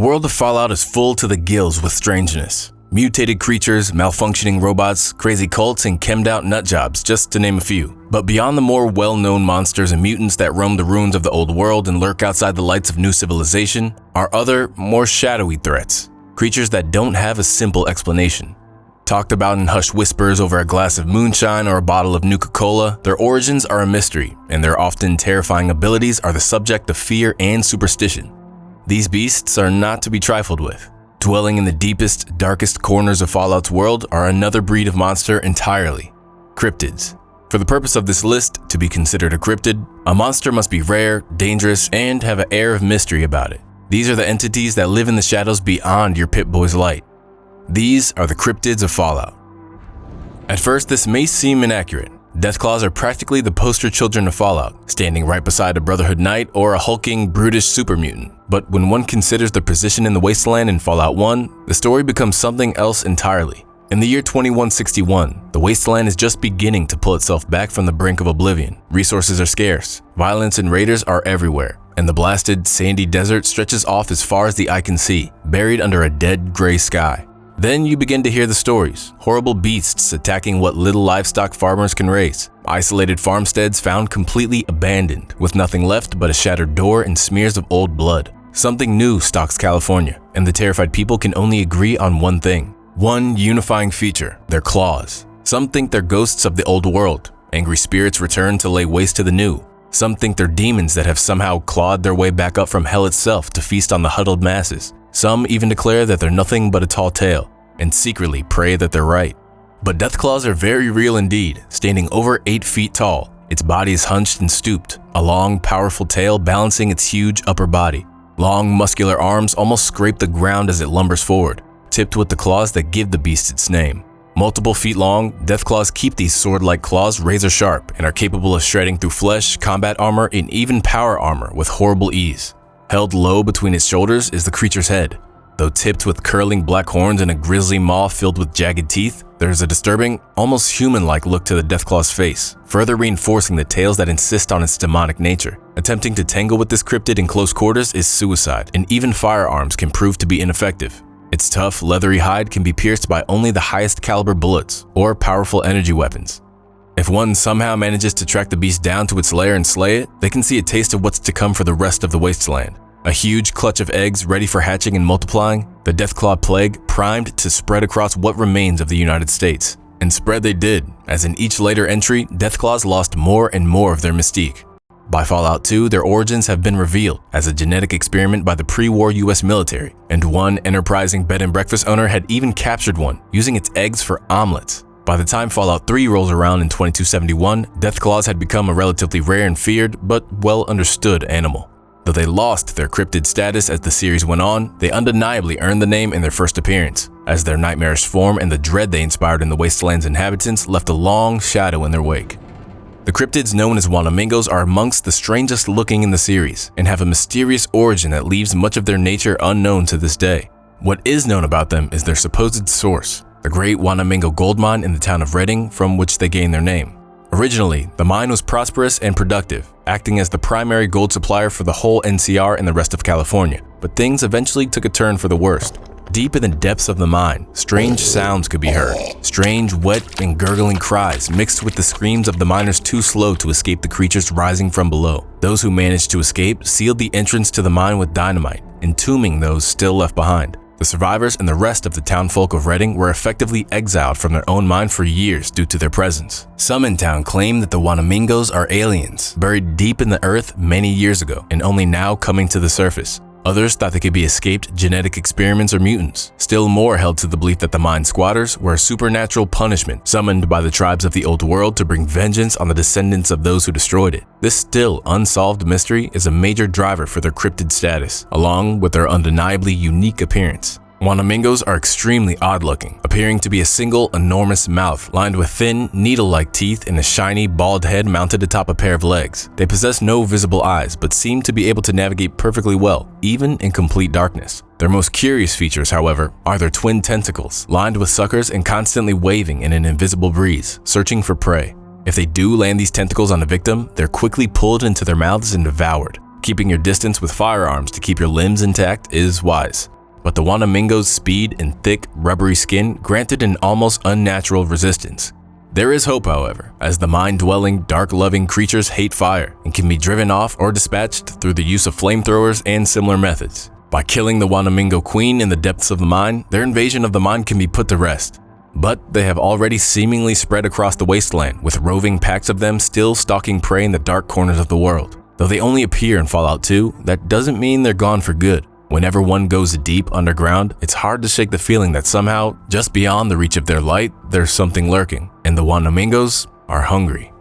world of Fallout is full to the gills with strangeness. Mutated creatures, malfunctioning robots, crazy cults, and chemmed out nutjobs, just to name a few. But beyond the more well-known monsters and mutants that roam the ruins of the old world and lurk outside the lights of new civilization, are other, more shadowy threats. Creatures that don't have a simple explanation. Talked about in hushed whispers over a glass of moonshine or a bottle of Nuka-Cola, their origins are a mystery, and their often terrifying abilities are the subject of fear and superstition. These beasts are not to be trifled with. Dwelling in the deepest, darkest corners of Fallout's world are another breed of monster entirely: cryptids. For the purpose of this list, to be considered a cryptid, a monster must be rare, dangerous, and have an air of mystery about it. These are the entities that live in the shadows beyond your Pip-Boy's light. These are the cryptids of Fallout. At first, this may seem inaccurate. Deathclaws are practically the poster children of Fallout, standing right beside a Brotherhood Knight or a hulking, brutish super mutant. But when one considers their position in the Wasteland in Fallout 1, the story becomes something else entirely. In the year 2161, the Wasteland is just beginning to pull itself back from the brink of oblivion. Resources are scarce, violence and raiders are everywhere, and the blasted, sandy desert stretches off as far as the eye can see, buried under a dead, gray sky. Then you begin to hear the stories, horrible beasts attacking what little livestock farmers can raise, isolated farmsteads found completely abandoned, with nothing left but a shattered door and smears of old blood. Something new stalks California, and the terrified people can only agree on one thing. One unifying feature: their claws. Some think they're ghosts of the old world, angry spirits return to lay waste to the new. Some think they're demons that have somehow clawed their way back up from hell itself to feast on the huddled masses. Some even declare that they're nothing but a tall tale, and secretly pray that they're right. But Deathclaws are very real indeed, standing over 8 feet tall. Its body is hunched and stooped, a long, powerful tail balancing its huge upper body. Long, muscular arms almost scrape the ground as it lumbers forward, tipped with the claws that give the beast its name. Multiple feet long, Deathclaws keep these sword-like claws razor sharp and are capable of shredding through flesh, combat armor, and even power armor with horrible ease. Held low between its shoulders is the creature's head. Though tipped with curling black horns and a grisly maw filled with jagged teeth, there is a disturbing, almost human-like look to the Deathclaw's face, further reinforcing the tales that insist on its demonic nature. Attempting to tangle with this cryptid in close quarters is suicide, and even firearms can prove to be ineffective. Its tough, leathery hide can be pierced by only the highest caliber bullets or powerful energy weapons. If one somehow manages to track the beast down to its lair and slay it, they can see a taste of what's to come for the rest of the Wasteland. A huge clutch of eggs ready for hatching and multiplying, the Deathclaw plague primed to spread across what remains of the United States. And spread they did, as in each later entry, Deathclaws lost more and more of their mystique. By Fallout 2, their origins have been revealed as a genetic experiment by the pre-war US military, and one enterprising bed and breakfast owner had even captured one, using its eggs for omelets. By the time Fallout 3 rolls around in 2271, Deathclaws had become a relatively rare and feared, but well understood animal. Though they lost their cryptid status as the series went on, they undeniably earned the name in their first appearance, as their nightmarish form and the dread they inspired in the Wasteland's inhabitants left a long shadow in their wake. The cryptids known as Wanamingos are amongst the strangest looking in the series, and have a mysterious origin that leaves much of their nature unknown to this day. What is known about them is their supposed source, the great Wanamingo gold mine in the town of Redding, from which they gained their name. Originally, the mine was prosperous and productive, acting as the primary gold supplier for the whole NCR and the rest of California, but things eventually took a turn for the worst. Deep in the depths of the mine, strange sounds could be heard. Strange, wet, and gurgling cries mixed with the screams of the miners too slow to escape the creatures rising from below. Those who managed to escape sealed the entrance to the mine with dynamite, entombing those still left behind. The survivors and the rest of the townfolk of Redding were effectively exiled from their own mine for years due to their presence. Some in town claim that the Wanamingos are aliens, buried deep in the earth many years ago and only now coming to the surface. Others thought they could be escaped genetic experiments or mutants. Still more held to the belief that the mine squatters were a supernatural punishment summoned by the tribes of the old world to bring vengeance on the descendants of those who destroyed it. This still unsolved mystery is a major driver for their cryptid status, along with their undeniably unique appearance. Wanamingos are extremely odd-looking, appearing to be a single enormous mouth lined with thin, needle-like teeth and a shiny, bald head mounted atop a pair of legs. They possess no visible eyes, but seem to be able to navigate perfectly well, even in complete darkness. Their most curious features, however, are their twin tentacles, lined with suckers and constantly waving in an invisible breeze, searching for prey. If they do land these tentacles on a victim, they're quickly pulled into their mouths and devoured. Keeping your distance with firearms to keep your limbs intact is wise. But the Wanamingos' speed and thick, rubbery skin granted an almost unnatural resistance. There is hope, however, as the mind-dwelling, dark-loving creatures hate fire and can be driven off or dispatched through the use of flamethrowers and similar methods. By killing the Wanamingo queen in the depths of the mine, their invasion of the mine can be put to rest. But they have already seemingly spread across the wasteland, with roving packs of them still stalking prey in the dark corners of the world. Though they only appear in Fallout 2, that doesn't mean they're gone for good. Whenever one goes deep underground, it's hard to shake the feeling that somehow, just beyond the reach of their light, there's something lurking, and the Wanamingos are hungry.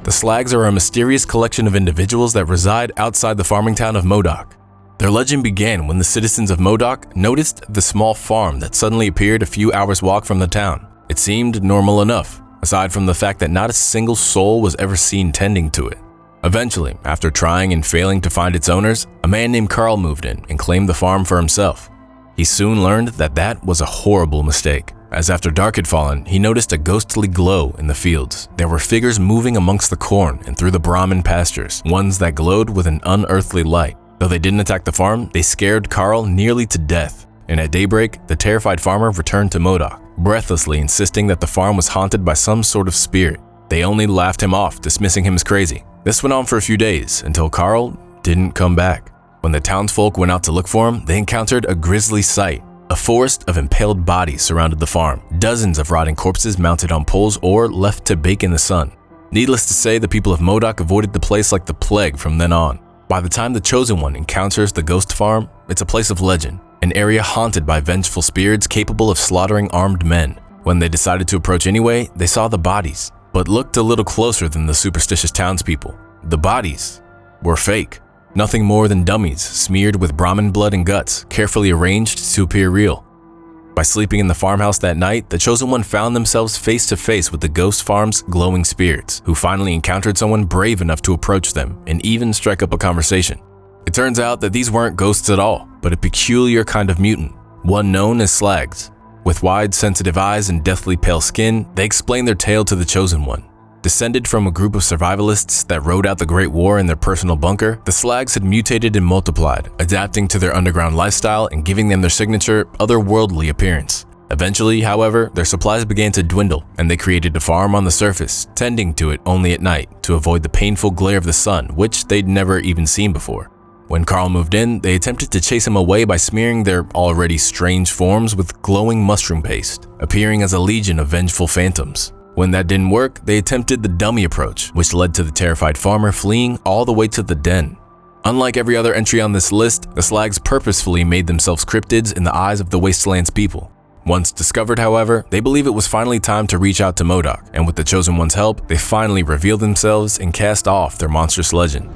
The Slags are a mysterious collection of individuals that reside outside the farming town of Modoc. Their legend began when the citizens of Modoc noticed the small farm that suddenly appeared a few hours' walk from the town. It seemed normal enough, aside from the fact that not a single soul was ever seen tending to it. Eventually, after trying and failing to find its owners, a man named Carl moved in and claimed the farm for himself. He soon learned that that was a horrible mistake, as after dark had fallen, he noticed a ghostly glow in the fields. There were figures moving amongst the corn and through the Brahmin pastures, ones that glowed with an unearthly light. Though they didn't attack the farm, they scared Carl nearly to death, and at daybreak, the terrified farmer returned to Modoc, breathlessly insisting that the farm was haunted by some sort of spirit. They only laughed him off, dismissing him as crazy. This went on for a few days, until Carl didn't come back. When the townsfolk went out to look for him, they encountered a grisly sight. A forest of impaled bodies surrounded the farm, dozens of rotting corpses mounted on poles or left to bake in the sun. Needless to say, the people of Modoc avoided the place like the plague from then on. By the time the Chosen One encounters the ghost farm, it's a place of legend, an area haunted by vengeful spirits capable of slaughtering armed men. When they decided to approach anyway, they saw the bodies, but looked a little closer than the superstitious townspeople. The bodies were fake, nothing more than dummies smeared with Brahmin blood and guts, carefully arranged to appear real. By sleeping in the farmhouse that night, the Chosen One found themselves face to face with the ghost farm's glowing spirits, who finally encountered someone brave enough to approach them and even strike up a conversation. It turns out that these weren't ghosts at all, but a peculiar kind of mutant, one known as Slags. With wide, sensitive eyes and deathly pale skin, they explain their tale to the Chosen One. Descended from a group of survivalists that rode out the Great War in their personal bunker, the Slags had mutated and multiplied, adapting to their underground lifestyle and giving them their signature, otherworldly appearance. Eventually, however, their supplies began to dwindle, and they created a farm on the surface, tending to it only at night to avoid the painful glare of the sun, which they'd never even seen before. When Carl moved in, they attempted to chase him away by smearing their already strange forms with glowing mushroom paste, appearing as a legion of vengeful phantoms. When that didn't work, they attempted the dummy approach, which led to the terrified farmer fleeing all the way to the den. Unlike every other entry on this list, the Slags purposefully made themselves cryptids in the eyes of the Wasteland's people. Once discovered, however, they believe it was finally time to reach out to Modoc, and with the Chosen One's help, they finally revealed themselves and cast off their monstrous legend.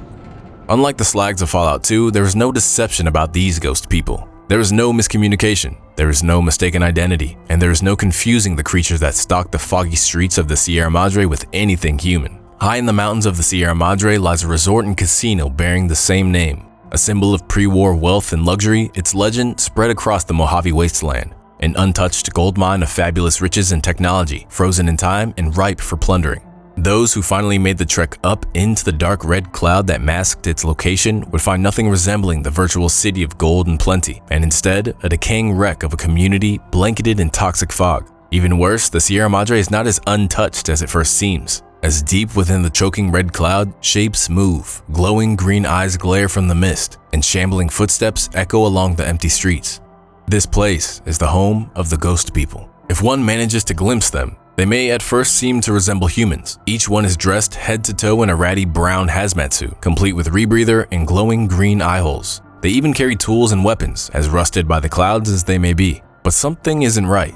Unlike the Slags of Fallout 2, there is no deception about these ghost people. There is no miscommunication, there is no mistaken identity, and there is no confusing the creatures that stalk the foggy streets of the Sierra Madre with anything human. High in the mountains of the Sierra Madre lies a resort and casino bearing the same name. A symbol of pre-war wealth and luxury, its legend spread across the Mojave Wasteland, an untouched gold mine of fabulous riches and technology, frozen in time and ripe for plundering. Those who finally made the trek up into the dark red cloud that masked its location would find nothing resembling the virtual city of gold and plenty, and instead a decaying wreck of a community blanketed in toxic fog. Even worse, the Sierra Madre is not as untouched as it first seems. As deep within the choking red cloud, shapes move, glowing green eyes glare from the mist, and shambling footsteps echo along the empty streets. This place is the home of the ghost people. If one manages to glimpse them, they may at first seem to resemble humans. Each one is dressed head to toe in a ratty brown hazmat suit, complete with rebreather and glowing green eye holes. They even carry tools and weapons, as rusted by the clouds as they may be. But something isn't right.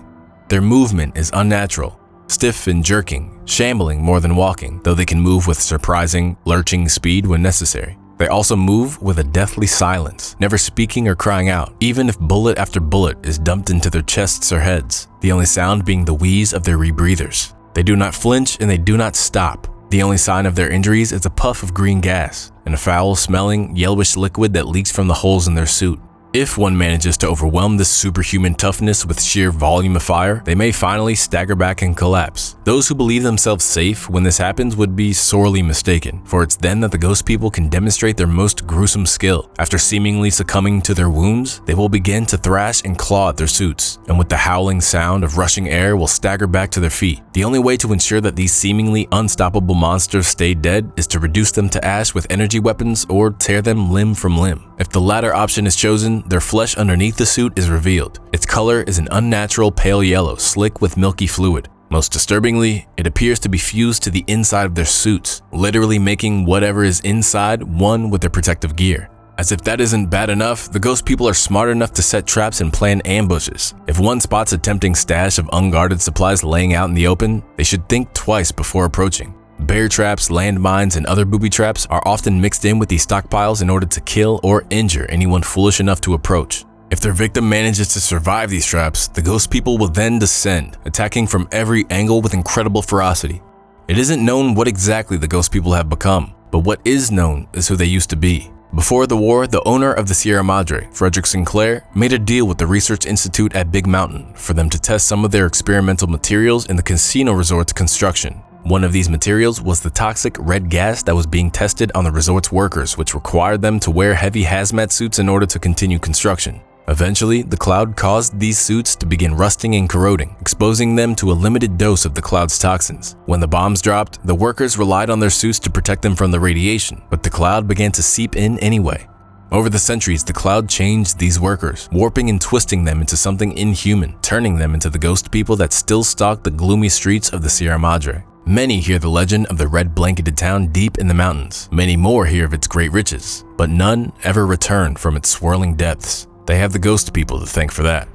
Their movement is unnatural, stiff and jerking, shambling more than walking, though they can move with surprising, lurching speed when necessary. They also move with a deathly silence, never speaking or crying out, even if bullet after bullet is dumped into their chests or heads, the only sound being the wheeze of their rebreathers. They do not flinch and they do not stop. The only sign of their injuries is a puff of green gas and a foul-smelling, yellowish liquid that leaks from the holes in their suit. If one manages to overwhelm this superhuman toughness with sheer volume of fire, they may finally stagger back and collapse. Those who believe themselves safe when this happens would be sorely mistaken, for it's then that the ghost people can demonstrate their most gruesome skill. After seemingly succumbing to their wounds, they will begin to thrash and claw at their suits, and with the howling sound of rushing air will stagger back to their feet. The only way to ensure that these seemingly unstoppable monsters stay dead is to reduce them to ash with energy weapons or tear them limb from limb. If the latter option is chosen, their flesh underneath the suit is revealed. Its color is an unnatural pale yellow, slick with milky fluid. Most disturbingly, it appears to be fused to the inside of their suits, literally making whatever is inside one with their protective gear. As if that isn't bad enough, the ghost people are smart enough to set traps and plan ambushes. If one spots a tempting stash of unguarded supplies laying out in the open, they should think twice before approaching. Bear traps, landmines, and other booby traps are often mixed in with these stockpiles in order to kill or injure anyone foolish enough to approach. If their victim manages to survive these traps, the ghost people will then descend, attacking from every angle with incredible ferocity. It isn't known what exactly the ghost people have become, but what is known is who they used to be. Before the war, the owner of the Sierra Madre, Frederick Sinclair, made a deal with the Research Institute at Big Mountain for them to test some of their experimental materials in the casino resort's construction. One of these materials was the toxic red gas that was being tested on the resort's workers, which required them to wear heavy hazmat suits in order to continue construction. Eventually, the cloud caused these suits to begin rusting and corroding, exposing them to a limited dose of the cloud's toxins. When the bombs dropped, the workers relied on their suits to protect them from the radiation, but the cloud began to seep in anyway. Over the centuries, the cloud changed these workers, warping and twisting them into something inhuman, turning them into the ghost people that still stalk the gloomy streets of the Sierra Madre. Many hear the legend of the red blanketed town deep in the mountains. Many more hear of its great riches, but none ever return from its swirling depths. They have the ghost people to thank for that.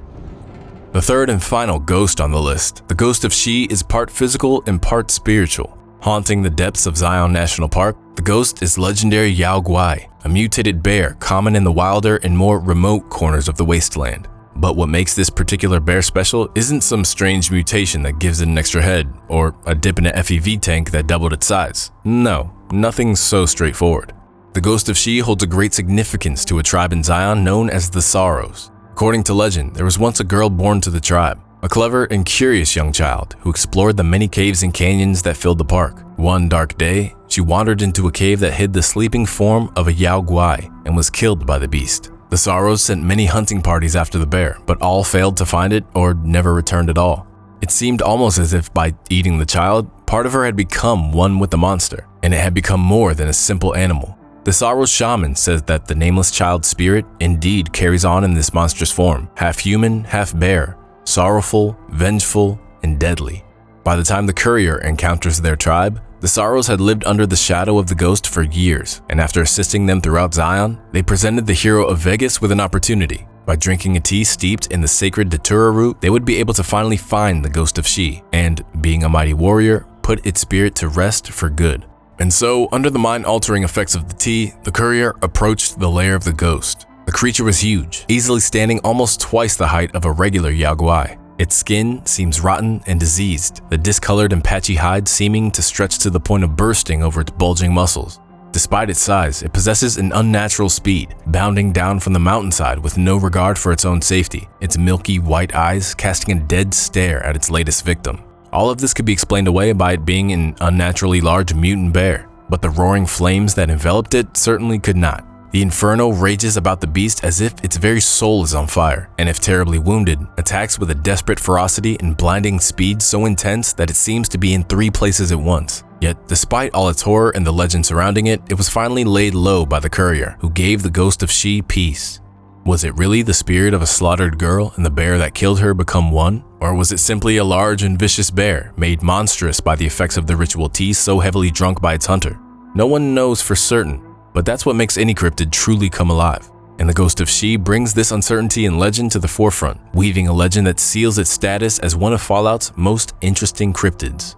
The third and final ghost on the list, the ghost of She, is part physical and part spiritual. Haunting the depths of Zion National Park, the ghost is legendary Yao Guai, a mutated bear common in the wilder and more remote corners of the Wasteland. But what makes this particular bear special isn't some strange mutation that gives it an extra head, or a dip in an FEV tank that doubled its size. No, nothing so straightforward. The ghost of She holds a great significance to a tribe in Zion known as the Sorrows. According to legend, there was once a girl born to the tribe, a clever and curious young child who explored the many caves and canyons that filled the park. One dark day, she wandered into a cave that hid the sleeping form of a Yao Guai and was killed by the beast. The Sorrows sent many hunting parties after the bear, but all failed to find it or never returned at all. It seemed almost as if by eating the child, part of her had become one with the monster, and it had become more than a simple animal. The Sorrows shaman says that the nameless child's spirit indeed carries on in this monstrous form, half human, half bear, sorrowful, vengeful, and deadly. By the time the courier encounters their tribe, the Sorrows had lived under the shadow of the ghost for years, and after assisting them throughout Zion, they presented the hero of Vegas with an opportunity. By drinking a tea steeped in the sacred datura root, they would be able to finally find the ghost of She, and, being a mighty warrior, put its spirit to rest for good. And so, under the mind-altering effects of the tea, the courier approached the lair of the ghost. The creature was huge, easily standing almost twice the height of a regular Yao Guai. Its skin seems rotten and diseased, the discolored and patchy hide seeming to stretch to the point of bursting over its bulging muscles. Despite its size, it possesses an unnatural speed, bounding down from the mountainside with no regard for its own safety, its milky white eyes casting a dead stare at its latest victim. All of this could be explained away by it being an unnaturally large mutant bear, but the roaring flames that enveloped it certainly could not. The inferno rages about the beast as if its very soul is on fire, and if terribly wounded, attacks with a desperate ferocity and blinding speed so intense that it seems to be in 3 places at once. Yet, despite all its horror and the legend surrounding it, it was finally laid low by the courier, who gave the ghost of She peace. Was it really the spirit of a slaughtered girl and the bear that killed her become one? Or was it simply a large and vicious bear, made monstrous by the effects of the ritual tea so heavily drunk by its hunter? No one knows for certain, but that's what makes any cryptid truly come alive. And the ghost of She brings this uncertainty and legend to the forefront, weaving a legend that seals its status as one of Fallout's most interesting cryptids.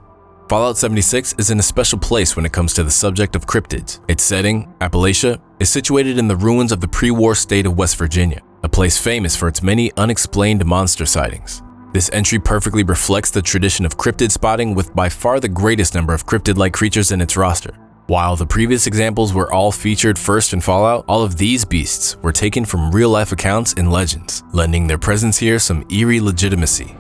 Fallout 76 is in a special place when it comes to the subject of cryptids. Its setting, Appalachia, is situated in the ruins of the pre-war state of West Virginia, a place famous for its many unexplained monster sightings. This entry perfectly reflects the tradition of cryptid spotting with by far the greatest number of cryptid-like creatures in its roster. While the previous examples were all featured first in Fallout, all of these beasts were taken from real-life accounts and legends, lending their presence here some eerie legitimacy.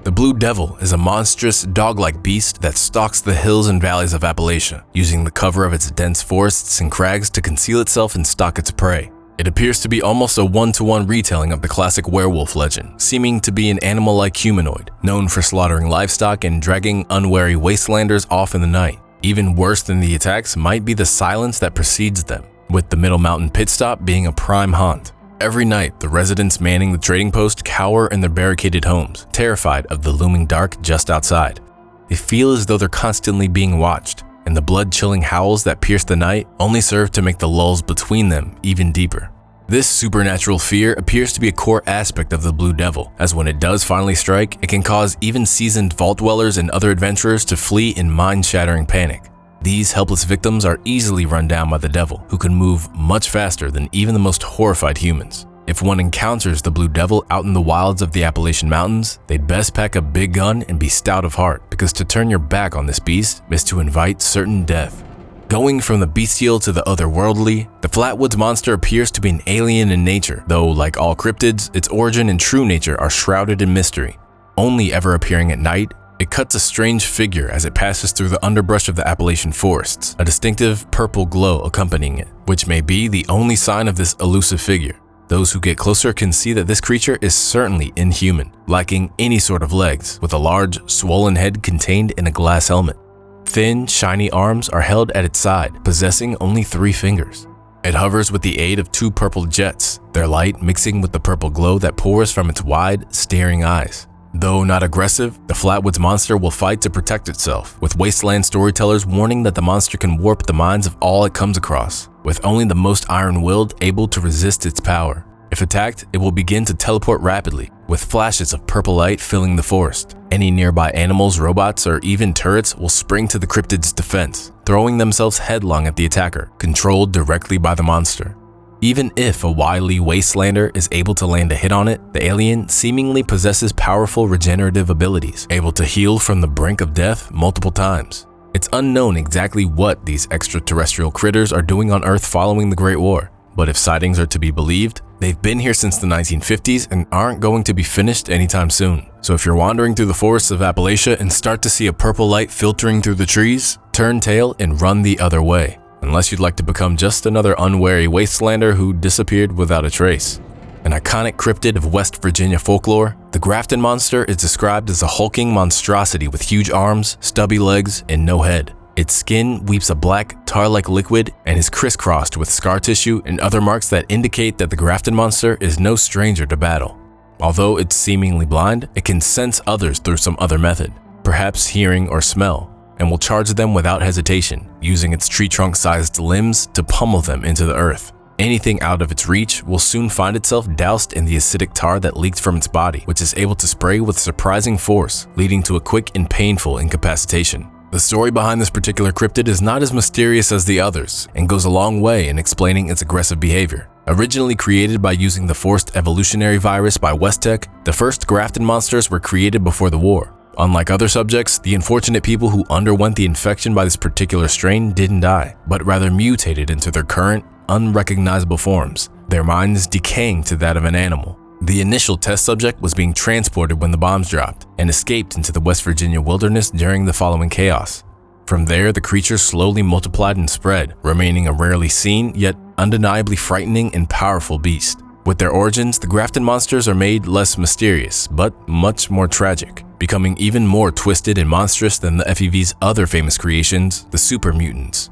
The Blue Devil is a monstrous, dog-like beast that stalks the hills and valleys of Appalachia, using the cover of its dense forests and crags to conceal itself and stalk its prey. It appears to be almost a one-to-one retelling of the classic werewolf legend, seeming to be an animal-like humanoid, known for slaughtering livestock and dragging unwary wastelanders off in the night. Even worse than the attacks might be the silence that precedes them, with the Middle Mountain pit stop being a prime haunt. Every night, the residents manning the trading post cower in their barricaded homes, terrified of the looming dark just outside. They feel as though they're constantly being watched, and the blood-chilling howls that pierce the night only serve to make the lulls between them even deeper. This supernatural fear appears to be a core aspect of the Blue Devil, as when it does finally strike, it can cause even seasoned vault dwellers and other adventurers to flee in mind-shattering panic. These helpless victims are easily run down by the devil, who can move much faster than even the most horrified humans. If one encounters the Blue Devil out in the wilds of the Appalachian Mountains, they'd best pack a big gun and be stout of heart, because to turn your back on this beast is to invite certain death. Going from the bestial to the otherworldly, the Flatwoods Monster appears to be an alien in nature, though like all cryptids, its origin and true nature are shrouded in mystery. Only ever appearing at night, it cuts a strange figure as it passes through the underbrush of the Appalachian forests, a distinctive purple glow accompanying it, which may be the only sign of this elusive figure. Those who get closer can see that this creature is certainly inhuman, lacking any sort of legs, with a large, swollen head contained in a glass helmet. Thin, shiny arms are held at its side, possessing only 3 fingers. It hovers with the aid of 2 purple jets, their light mixing with the purple glow that pours from its wide, staring eyes. Though not aggressive, the Flatwoods Monster will fight to protect itself, with Wasteland storytellers warning that the monster can warp the minds of all it comes across, with only the most iron-willed able to resist its power. If attacked, it will begin to teleport rapidly, with flashes of purple light filling the forest. Any nearby animals, robots, or even turrets will spring to the cryptid's defense, throwing themselves headlong at the attacker, controlled directly by the monster. Even if a wily wastelander is able to land a hit on it, the alien seemingly possesses powerful regenerative abilities, able to heal from the brink of death multiple times. It's unknown exactly what these extraterrestrial critters are doing on Earth following the Great War, but if sightings are to be believed, they've been here since the 1950s and aren't going to be finished anytime soon. So if you're wandering through the forests of Appalachia and start to see a purple light filtering through the trees, turn tail and run the other way, unless you'd like to become just another unwary wastelander who disappeared without a trace. An iconic cryptid of West Virginia folklore, the Grafton Monster is described as a hulking monstrosity with huge arms, stubby legs, and no head. Its skin weeps a black, tar-like liquid and is crisscrossed with scar tissue and other marks that indicate that the Grafton Monster is no stranger to battle. Although it's seemingly blind, it can sense others through some other method, perhaps hearing or smell, and will charge them without hesitation, using its tree trunk-sized limbs to pummel them into the earth. Anything out of its reach will soon find itself doused in the acidic tar that leaked from its body, which is able to spray with surprising force, leading to a quick and painful incapacitation. The story behind this particular cryptid is not as mysterious as the others, and goes a long way in explaining its aggressive behavior. Originally created by using the forced evolutionary virus by Westtech, the first Grafton monsters were created before the war. Unlike other subjects, the unfortunate people who underwent the infection by this particular strain didn't die, but rather mutated into their current, unrecognizable forms, their minds decaying to that of an animal. The initial test subject was being transported when the bombs dropped, and escaped into the West Virginia wilderness during the following chaos. From there, the creatures slowly multiplied and spread, remaining a rarely seen, yet undeniably frightening and powerful beast. With their origins, the Grafton monsters are made less mysterious, but much more tragic, becoming even more twisted and monstrous than the FEV's other famous creations, the super mutants.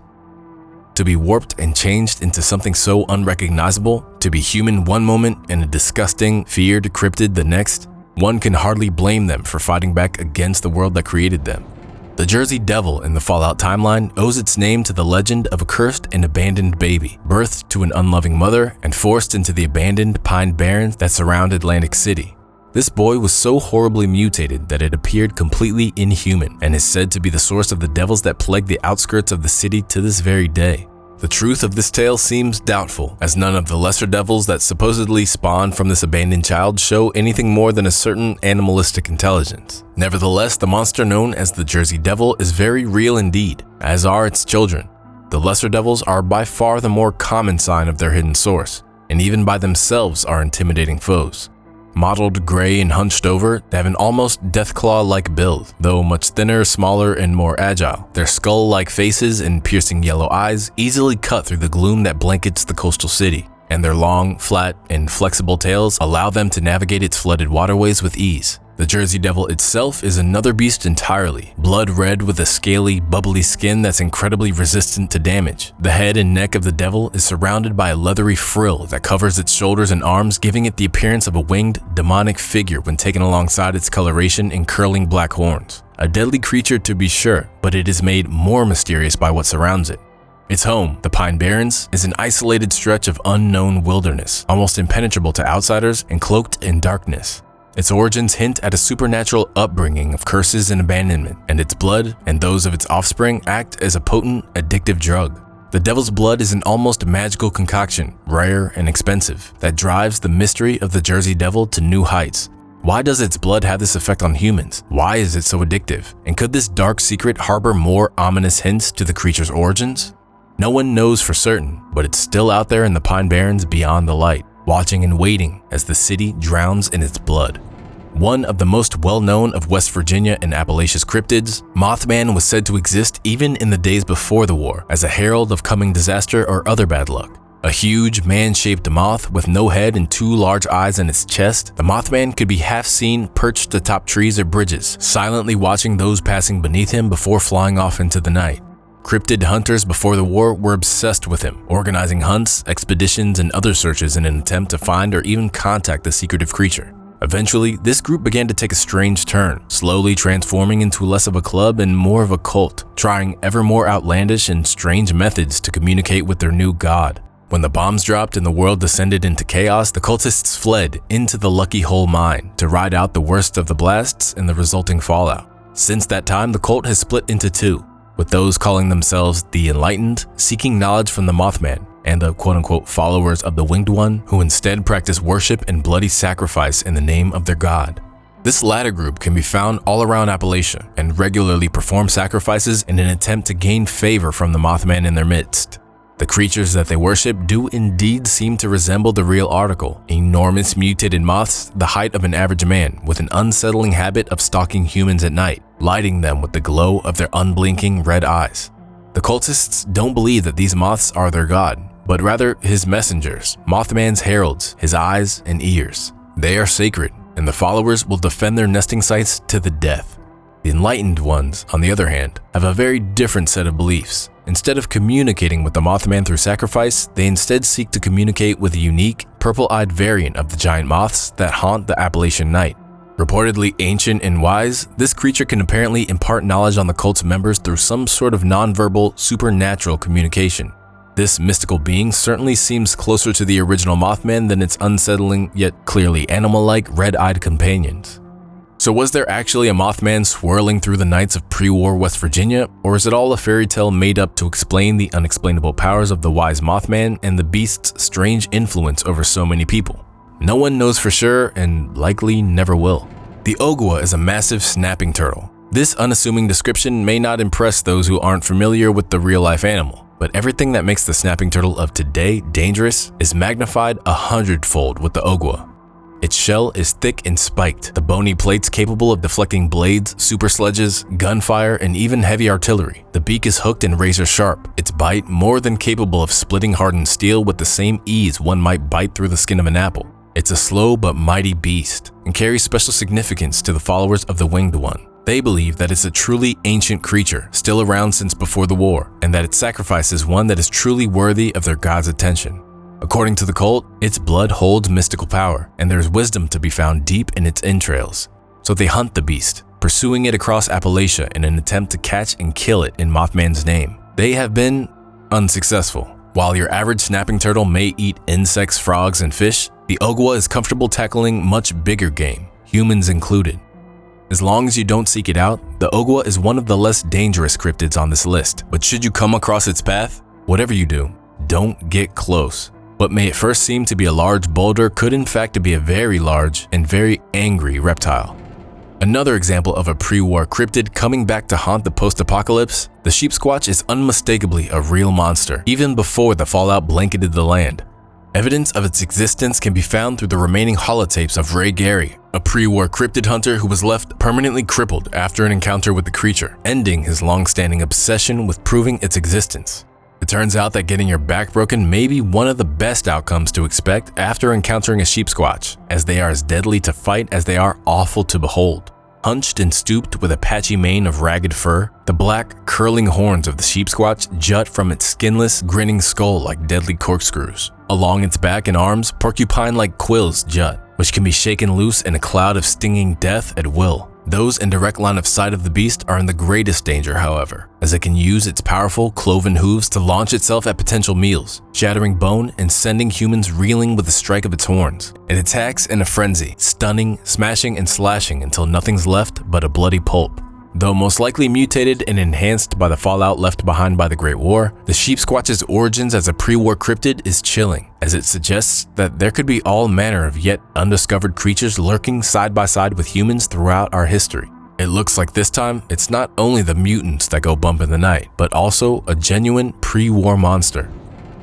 To be warped and changed into something so unrecognizable, to be human one moment and a disgusting, feared cryptid the next, one can hardly blame them for fighting back against the world that created them. The Jersey Devil in the Fallout timeline owes its name to the legend of a cursed and abandoned baby, birthed to an unloving mother and forced into the abandoned pine barrens that surround Atlantic City. This boy was so horribly mutated that it appeared completely inhuman and is said to be the source of the devils that plague the outskirts of the city to this very day. The truth of this tale seems doubtful, as none of the lesser devils that supposedly spawned from this abandoned child show anything more than a certain animalistic intelligence. Nevertheless, the monster known as the Jersey Devil is very real indeed, as are its children. The lesser devils are by far the more common sign of their hidden source, and even by themselves are intimidating foes. Mottled gray and hunched over, they have an almost Deathclaw-like build, though much thinner, smaller, and more agile. Their skull-like faces and piercing yellow eyes easily cut through the gloom that blankets the coastal city, and their long, flat, and flexible tails allow them to navigate its flooded waterways with ease. The Jersey Devil itself is another beast entirely, blood red with a scaly, bubbly skin that's incredibly resistant to damage. The head and neck of the devil is surrounded by a leathery frill that covers its shoulders and arms, giving it the appearance of a winged, demonic figure when taken alongside its coloration in curling black horns. A deadly creature to be sure, but it is made more mysterious by what surrounds it. Its home, the Pine Barrens, is an isolated stretch of unknown wilderness, almost impenetrable to outsiders and cloaked in darkness. Its origins hint at a supernatural upbringing of curses and abandonment, and its blood and those of its offspring act as a potent, addictive drug. The devil's blood is an almost magical concoction, rare and expensive, that drives the mystery of the Jersey Devil to new heights. Why does its blood have this effect on humans? Why is it so addictive? And could this dark secret harbor more ominous hints to the creature's origins? No one knows for certain, but it's still out there in the Pine Barrens beyond the light, watching and waiting as the city drowns in its blood. One of the most well-known of West Virginia and Appalachia's cryptids, Mothman was said to exist even in the days before the war as a herald of coming disaster or other bad luck. A huge, man-shaped moth with no head and two large eyes in its chest, the Mothman could be half seen perched atop trees or bridges, silently watching those passing beneath him before flying off into the night. Cryptid hunters before the war were obsessed with him, organizing hunts, expeditions, and other searches in an attempt to find or even contact the secretive creature. Eventually, this group began to take a strange turn, slowly transforming into less of a club and more of a cult, trying ever more outlandish and strange methods to communicate with their new god. When the bombs dropped and the world descended into chaos, the cultists fled into the Lucky Hole mine to ride out the worst of the blasts and the resulting fallout. Since that time, the cult has split into two, with those calling themselves the Enlightened, seeking knowledge from the Mothman, and the quote-unquote followers of the Winged One, who instead practice worship and bloody sacrifice in the name of their god. This latter group can be found all around Appalachia and regularly perform sacrifices in an attempt to gain favor from the Mothman in their midst. The creatures that they worship do indeed seem to resemble the real article, enormous mutated moths the height of an average man with an unsettling habit of stalking humans at night, lighting them with the glow of their unblinking red eyes. The cultists don't believe that these moths are their god, but rather his messengers, Mothman's heralds, his eyes and ears. They are sacred, and the followers will defend their nesting sites to the death. The enlightened ones, on the other hand, have a very different set of beliefs. Instead of communicating with the Mothman through sacrifice, they instead seek to communicate with a unique, purple-eyed variant of the giant moths that haunt the Appalachian night. Reportedly ancient and wise, this creature can apparently impart knowledge on the cult's members through some sort of nonverbal, supernatural communication. This mystical being certainly seems closer to the original Mothman than its unsettling, yet clearly animal-like, red-eyed companions. So was there actually a Mothman swirling through the nights of pre-war West Virginia, or is it all a fairy tale made up to explain the unexplainable powers of the wise Mothman and the beast's strange influence over so many people? No one knows for sure, and likely never will. The Ogua is a massive snapping turtle. This unassuming description may not impress those who aren't familiar with the real-life animal, but everything that makes the snapping turtle of today dangerous is magnified 100-fold with the Ogua. Its shell is thick and spiked, the bony plates capable of deflecting blades, super sledges, gunfire, and even heavy artillery. The beak is hooked and razor sharp, its bite more than capable of splitting hardened steel with the same ease one might bite through the skin of an apple. It's a slow but mighty beast, and carries special significance to the followers of the Winged One. They believe that it's a truly ancient creature, still around since before the war, and that its sacrifice is one that is truly worthy of their god's attention. According to the cult, its blood holds mystical power, and there is wisdom to be found deep in its entrails. So they hunt the beast, pursuing it across Appalachia in an attempt to catch and kill it in Mothman's name. They have been unsuccessful. While your average snapping turtle may eat insects, frogs, and fish, the Ogua is comfortable tackling much bigger game, humans included. As long as you don't seek it out, the Ogua is one of the less dangerous cryptids on this list, but should you come across its path, whatever you do, don't get close. What may at first seem to be a large boulder could in fact be a very large and very angry reptile. Another example of a pre-war cryptid coming back to haunt the post-apocalypse, the Sheepsquatch is unmistakably a real monster, even before the fallout blanketed the land. Evidence of its existence can be found through the remaining holotapes of Ray Gary, a pre-war cryptid hunter who was left permanently crippled after an encounter with the creature, ending his long-standing obsession with proving its existence. It turns out that getting your back broken may be one of the best outcomes to expect after encountering a Sheepsquatch, as they are as deadly to fight as they are awful to behold. Hunched and stooped with a patchy mane of ragged fur, the black, curling horns of the Sheepsquatch jut from its skinless, grinning skull like deadly corkscrews. Along its back and arms, porcupine-like quills jut, which can be shaken loose in a cloud of stinging death at will. Those in direct line of sight of the beast are in the greatest danger, however, as it can use its powerful, cloven hooves to launch itself at potential meals, shattering bone and sending humans reeling with the strike of its horns. It attacks in a frenzy, stunning, smashing, and slashing until nothing's left but a bloody pulp. Though most likely mutated and enhanced by the fallout left behind by the Great War, the Sheepsquatch's origins as a pre-war cryptid is chilling, as it suggests that there could be all manner of yet undiscovered creatures lurking side by side with humans throughout our history. It looks like this time, it's not only the mutants that go bump in the night, but also a genuine pre-war monster.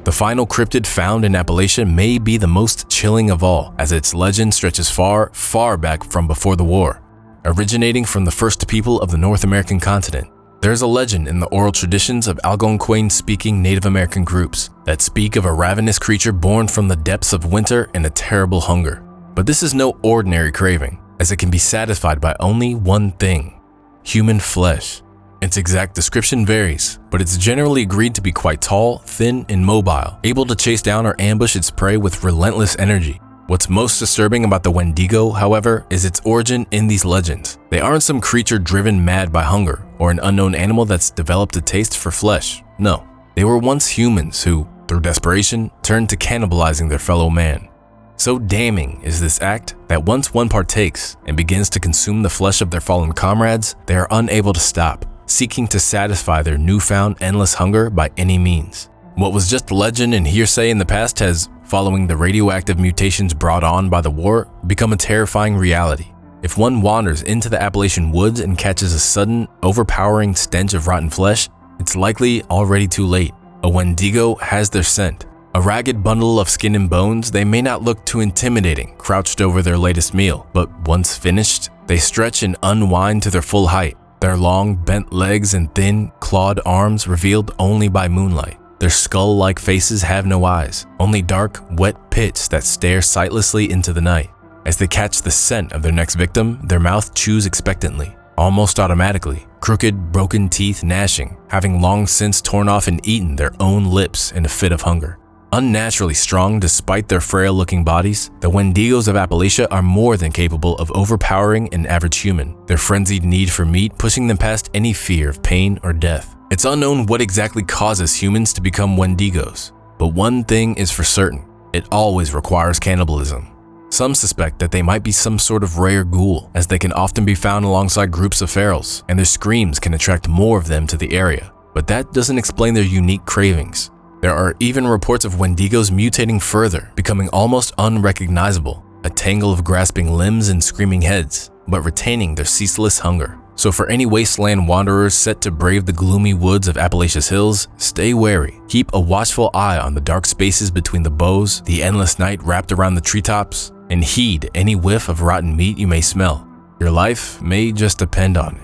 The final cryptid found in Appalachia may be the most chilling of all, as its legend stretches far, far back from before the war. Originating from the first people of the North American continent, there is a legend in the oral traditions of Algonquin-speaking Native American groups that speak of a ravenous creature born from the depths of winter and a terrible hunger. But this is no ordinary craving, as it can be satisfied by only one thing: human flesh. Its exact description varies, but it's generally agreed to be quite tall, thin, and mobile, able to chase down or ambush its prey with relentless energy. What's most disturbing about the Wendigo, however, is its origin in these legends. They aren't some creature driven mad by hunger, or an unknown animal that's developed a taste for flesh. No, they were once humans who, through desperation, turned to cannibalizing their fellow man. So damning is this act that once one partakes and begins to consume the flesh of their fallen comrades, they are unable to stop, seeking to satisfy their newfound endless hunger by any means. What was just legend and hearsay in the past has, following the radioactive mutations brought on by the war, become a terrifying reality. If one wanders into the Appalachian woods and catches a sudden, overpowering stench of rotten flesh, it's likely already too late. A Wendigo has their scent. A ragged bundle of skin and bones, they may not look too intimidating, crouched over their latest meal, but once finished, they stretch and unwind to their full height, their long, bent legs and thin, clawed arms revealed only by moonlight. Their skull-like faces have no eyes, only dark, wet pits that stare sightlessly into the night. As they catch the scent of their next victim, their mouth chews expectantly, almost automatically, crooked, broken teeth gnashing, having long since torn off and eaten their own lips in a fit of hunger. Unnaturally strong despite their frail-looking bodies, the Wendigos of Appalachia are more than capable of overpowering an average human, their frenzied need for meat pushing them past any fear of pain or death. It's unknown what exactly causes humans to become Wendigos, but one thing is for certain: it always requires cannibalism. Some suspect that they might be some sort of rare ghoul, as they can often be found alongside groups of ferals, and their screams can attract more of them to the area. But that doesn't explain their unique cravings. There are even reports of Wendigos mutating further, becoming almost unrecognizable, a tangle of grasping limbs and screaming heads, but retaining their ceaseless hunger. So for any wasteland wanderers set to brave the gloomy woods of Appalachia's hills, stay wary. Keep a watchful eye on the dark spaces between the boughs, the endless night wrapped around the treetops, and heed any whiff of rotten meat you may smell. Your life may just depend on it.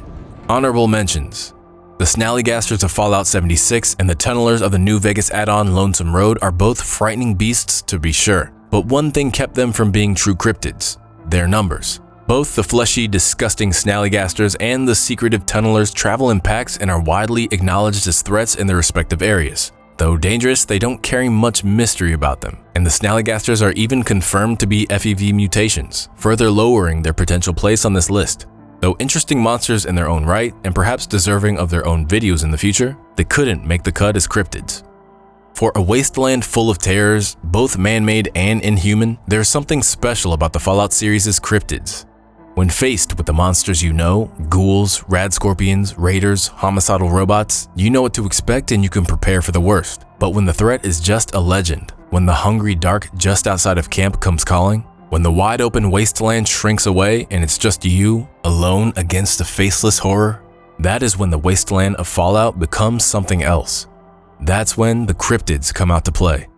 Honorable mentions: the Snallygasters of Fallout 76 and the Tunnelers of the New Vegas add-on Lonesome Road are both frightening beasts to be sure, but one thing kept them from being true cryptids: their numbers. Both the fleshy, disgusting Snallygasters and the secretive Tunnelers travel in packs and are widely acknowledged as threats in their respective areas. Though dangerous, they don't carry much mystery about them, and the Snallygasters are even confirmed to be FEV mutations, further lowering their potential place on this list. Though interesting monsters in their own right, and perhaps deserving of their own videos in the future, they couldn't make the cut as cryptids. For a wasteland full of terrors, both man-made and inhuman, there's something special about the Fallout series' cryptids. When faced with the monsters you know, ghouls, rad scorpions, raiders, homicidal robots, you know what to expect and you can prepare for the worst. But when the threat is just a legend, when the hungry dark just outside of camp comes calling, When the wide open wasteland shrinks away and it's just you, alone against a faceless horror, that is when the wasteland of Fallout becomes something else. That's when the cryptids come out to play.